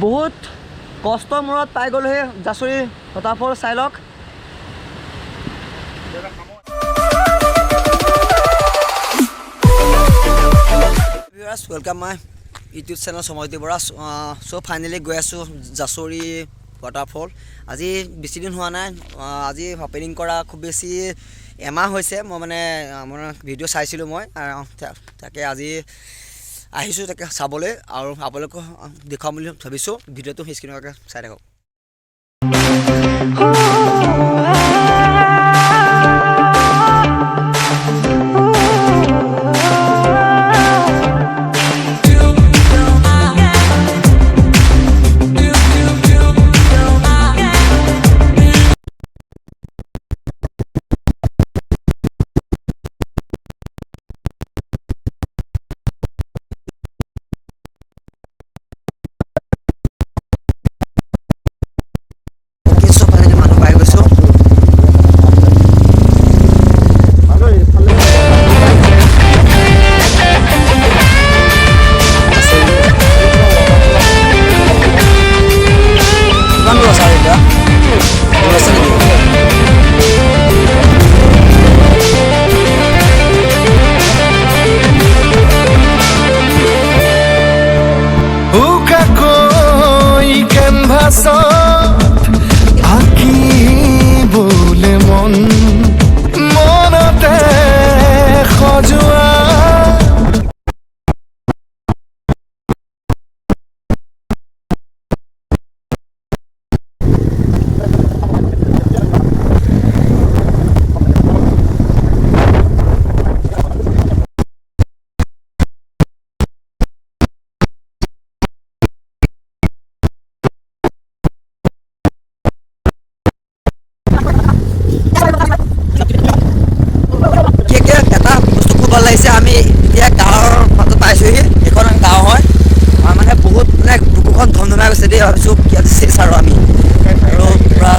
বহুত কষ্টৰ মূৰত পাই গ'লোহি জাচৰি ৱাটাৰফল চাই লওক viewers welcome my YouTube channel সময়তি বৰা সো ফাইনালি গৈ আছো জাচৰি ৱাটাৰফল আজি বেছি দিন হোৱা নাই আজি অপেনিং কৰা খুব বেছি এমাহ হৈছে মই মানে মোৰ ভিডিঅ' চাইছিলোঁ মই তাকে আজি আহিছোঁ তাকে চাবলৈ আৰু আপোনালোকক দেখাম বুলি ভাবিছোঁ ভিডিঅ'টো স্ক্ৰীনতে চাই থাকক আঁকিবলে মন মনতে সজোৱা আমি এতিয়া গাঁৱৰ মাজত পাইছোঁহি এখন গাঁও হয় মানে বহুত মানে বুকুখন ধমধমাই গৈছে দেই ভাবিছোঁ কি চেচ আৰু আমি আৰু পূৰা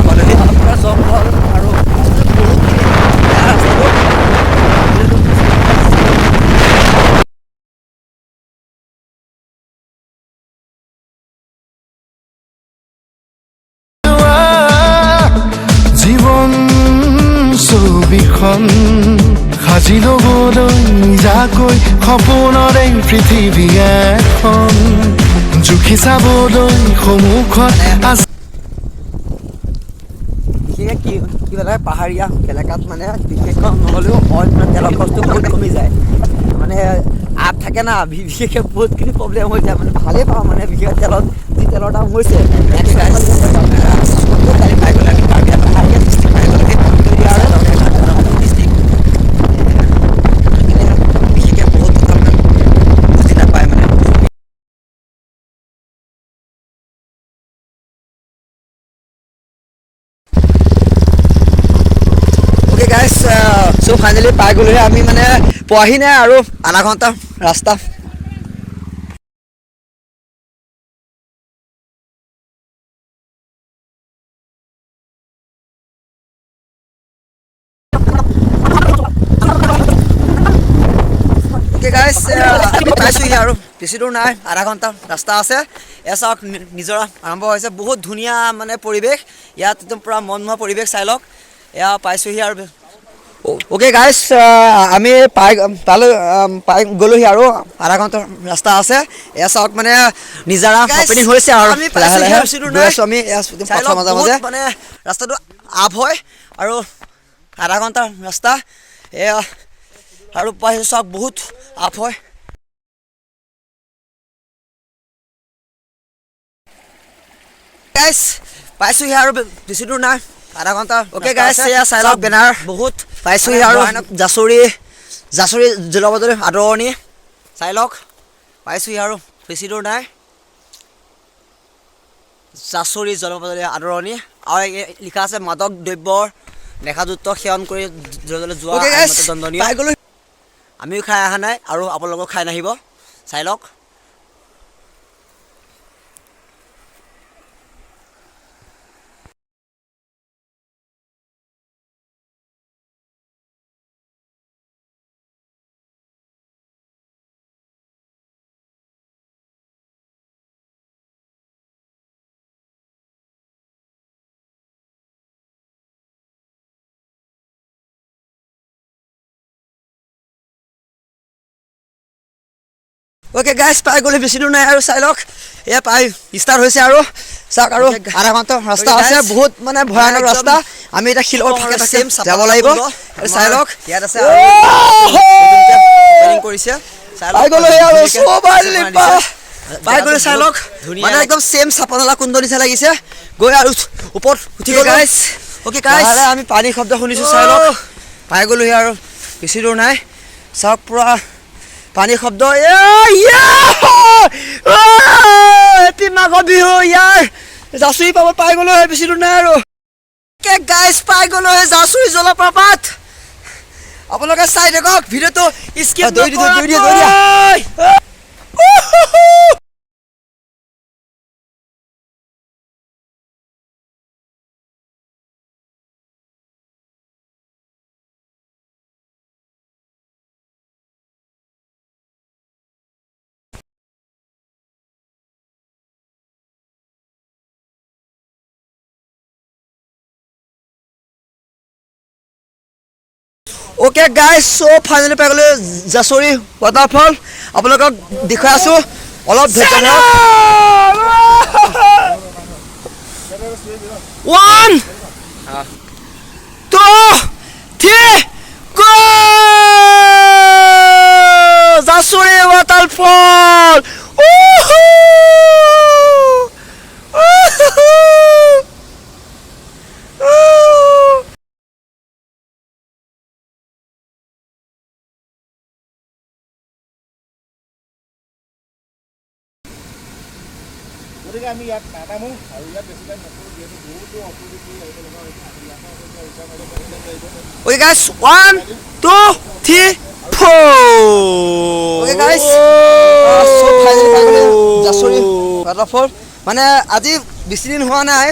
মানে পূৰা জংঘল আৰু ছবিখন সাজি ল'বলৈ নিজাকৈ সপোনৰে পৃথিৱী এখন জুখি চাবলৈ সন্মুখত আছে বিশেষকৈ কিবা এটা পাহাৰীয়া এলেকাত মানে বিশেষকৈ নহ'লেও অন্য তেলৰ খৰচটো বহুত কমি যায় মানে আপ থাকে না বিশেষকৈ বহুতখিনি প্ৰব্লেম হৈ যায় মানে ভালেই পাওঁ মানে বিশেষকৈ তেলত যি তেলৰ দাম হৈছে পাই গ'লে সো ফাইনেলি পাই গ'লোহি আমি মানে পোৱাহি নাই আৰু আধা ঘণ্টা ৰাস্তা পাইছোঁহি আৰু বেছি দূৰ নাই আধা ঘণ্টা ৰাস্তা আছে এয়া চাওক নিজৰা আৰম্ভ হৈছে বহুত ধুনীয়া মানে পৰিৱেশ ইয়াত একদম পূৰা মনোমোহা পৰিৱেশ চাই লওক এয়া পাইছোঁহি আৰু অ'কে গাইজ আমি পাই গ'লোহি আৰু আধা ঘণ্টাৰ ৰাস্তা আছে এয়া চাওক মানে নিজৰা অপেনিং হৈছে আৰু লাহে লাহে গৈ আছোঁ আমি মাজে মাজে মানে ৰাস্তাটো আপ হয় আৰু আধা ঘণ্টাৰ ৰাস্তা এয়া আৰু পাইছোঁ চাওক বহুত আপ হয় গাইজ পাইছোঁহি আৰু বেছি দূৰ নাই আধা ঘণ্টা অ'কে গাইজ এয়া চাই লওক বেনাৰ বহুত পাইছোঁহি আৰু জাচৰি জলপ্ৰপাতৰ আদৰণি চাই লওক পাইছোঁহি আৰু বেছি দূৰ নাই জাচৰি জলপ্ৰপাতৰ আদৰণি আৰু লিখা আছে মাদক দ্ৰব্যৰ নেশাযুক্ত সেৱন কৰি যোৱা দণ্ডনীয় আমিও খাই অহা নাই আৰু আপোনালোকক খাই নাহিব চাই লওক ওকে গাইছ পাই গ'লে বেছি দূৰ নাই আৰু চাই লওক এয়া পাই ষ্টাৰ্ট হৈছে আৰু চাওক আৰু আধা ঘণ্টা ৰাস্তা আছে বহুত মানে ভয়ানক ৰাস্তা আমি এটা শিলৰ ফাকে যাব লাগিব চাই লওক ইয়াত আছে প্লেনিং কৰিছে পাই গ'লো আৰু পাই গ'লে চাই লওক মানে একদম চেম চাপানলা কুণ্ড নিচিনা লাগিছে গৈ আৰু ওপৰত উঠি গ'ল গাইছ ওকে গাইছ আমি পানীৰ শব্দ শুনিছোঁ চাই লওক পাই গ'লো আৰু বেছি দূৰ নাই চাওক পুৰা পানীৰ শব্দ এটি মাঘৰ বিহু ইয়াৰ জাচুৰি পাব পাই গ'লো বেছি দূৰ নাই আৰু গাইছ পাই গ'লো জাচুৰি জলপ্ৰপাত আপোনালোকে চাই থাকক ভিডিঅ'টো স্কিপ ওকে গাইছ চ' ফাইনেলি পাই গ'লো জাচুৰি ৱাটাৰফল আপোনালোকক দেখুৱাই আছোঁ অলপ ধৈৰ্য ধৰক 1 2 3 go জাচুৰি ৱাটাৰফল আমি ইয়াত নানামো আৰু ইয়াত বেছি টাইম নকৰোঁ যিহেতু বহুতো অপৰিচিত আহিব লগা হৈছে ওকে গাইছ 1 2 3 4 ওকে গাইছ সব ফাইনেলি পাই গ'লো জাচুৰি ৱাটাৰফল মানে আজি বেছি দিন হোৱা নাই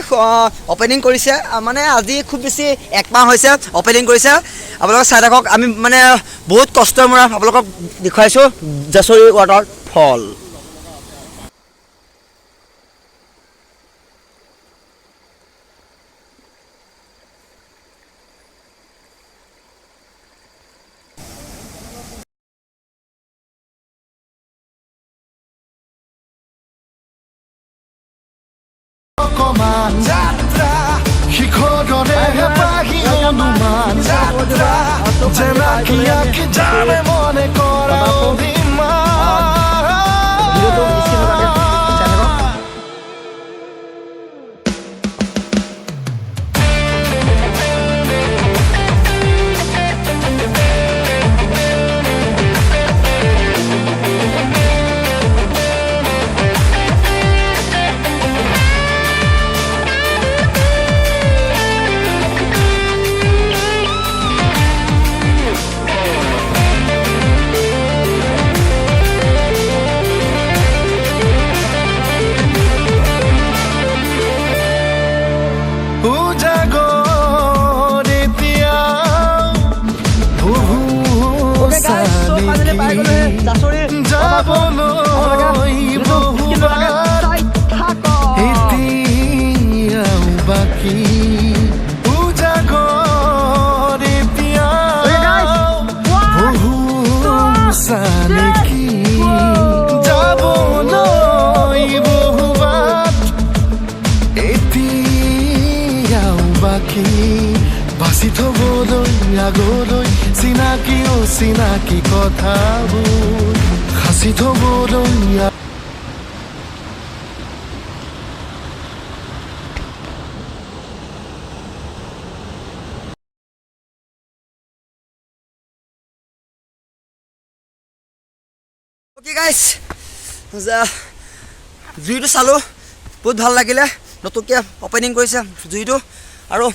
অপেনিং কৰিছে মানে আজি খুব বেছি একমাহ হৈছে অপেনিং কৰিছে আপোনালোকে চাই থাকক আমি মানে বহুত কষ্টৰ মূৰত আপোনালোকক দেখুৱাইছোঁ জাচুৰি ৱাটাৰফল অকমান যাত্ৰা শিখৰৰে পাহি অনুমান যাত্ৰা যেনাকি আঁকি জানে মনে কৰা অভিমান বাচি থবলৈ আগলৈ চিনাকি অচিনাকি কথাবোৰ সাঁচি থবলৈ ওকে গাইছ জুইটো চালোঁ বহুত ভাল লাগিলে নতুনকৈ অপেনিং কৰিছে জুইটো আৰু